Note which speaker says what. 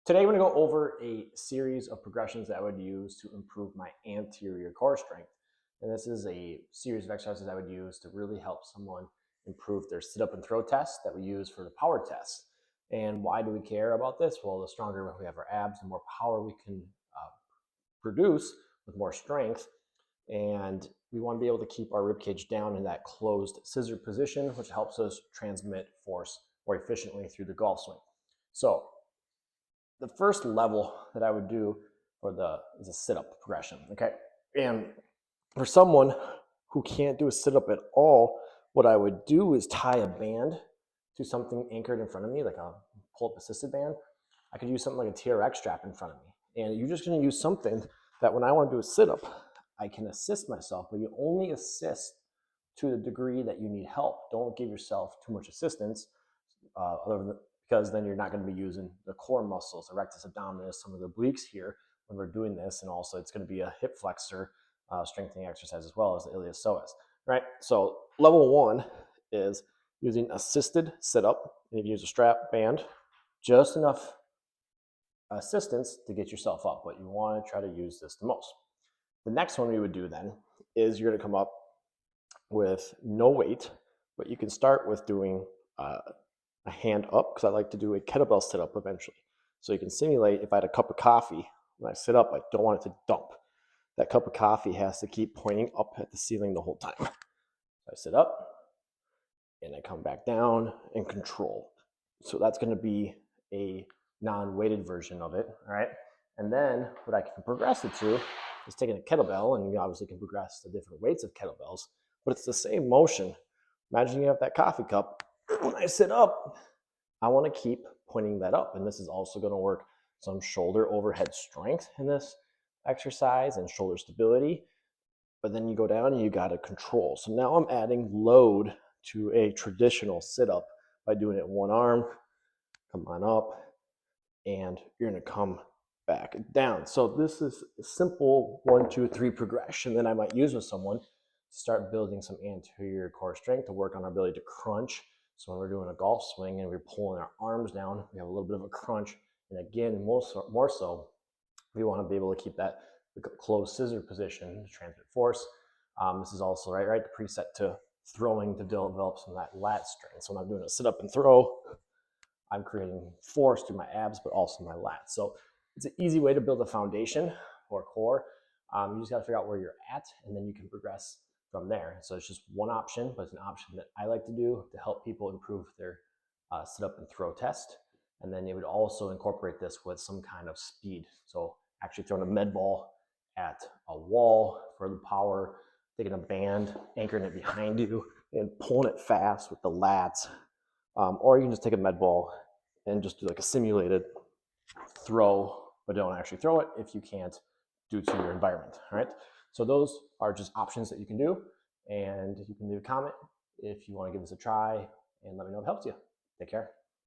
Speaker 1: Today, I'm going to go over a series of progressions that I would use to improve my anterior core strength. And this is a series of exercises I would use to really help someone improve their sit up and throw test that we use for the power test. And why do we care about this? Well, the stronger we have our abs, the more power we can produce with more strength. And we want to be able to keep our rib cage down in that closed scissor position, which helps us transmit force more efficiently through the golf swing. So the first level that I would do is a sit-up progression, okay? And for someone who can't do a sit-up at all, what I would do is tie a band to something anchored in front of me, like a pull-up assisted band. I could use something like a TRX strap in front of me. And you're just gonna use something that when I wanna do a sit-up, I can assist myself, but you only assist to the degree that you need help. Don't give yourself too much assistance, because then you're not going to be using the core muscles, the rectus abdominis, some of the obliques here when we're doing this, and also it's going to be a hip flexor strengthening exercise as well as the iliopsoas, right? So level one is using assisted sit-up, and you use a strap band, just enough assistance to get yourself up, but you want to try to use this the most. The next one we would do then is you're going to come up with no weight, but you can start with doing a hand up, because I like to do a kettlebell sit up eventually. So you can simulate if I had a cup of coffee, when I sit up, I don't want it to dump. That cup of coffee has to keep pointing up at the ceiling the whole time. So I sit up and I come back down and control. So that's going to be a non-weighted version of it, all right? And then what I can progress it to is taking a kettlebell, and you obviously can progress the different weights of kettlebells, but it's the same motion. Imagine you have that coffee cup. When I sit up, I want to keep pointing that up, and this is also going to work some shoulder overhead strength in this exercise and shoulder stability. But then you go down and you got to control. So now I'm adding load to a traditional sit-up by doing it one arm, come on up, and you're going to come back down. So this is a simple 1, 2, 3 progression that I might use with someone to start building some anterior core strength, to work on our ability to crunch. So when we're doing a golf swing and we're pulling our arms down, we have a little bit of a crunch. And again, more so, we want to be able to keep that closed scissor position to transmit force. This is also right the preset to throwing to develop some of that lat strength. So when I'm doing a sit up and throw, I'm creating force through my abs, but also my lats. So it's an easy way to build a foundation or core. You just got to figure out where you're at, and then you can progress from there. So it's just one option, but it's an option that I like to do to help people improve their sit up and throw test. And then it would also incorporate this with some kind of speed. So actually throwing a med ball at a wall for the power, taking a band, anchoring it behind you, and pulling it fast with the lats. Or you can just take a med ball and just do like a simulated throw, but don't actually throw it if you can't due to your environment. All right. So those are just options that you can do, and you can leave a comment if you want to give this a try, and let me know if it helps you. Take care.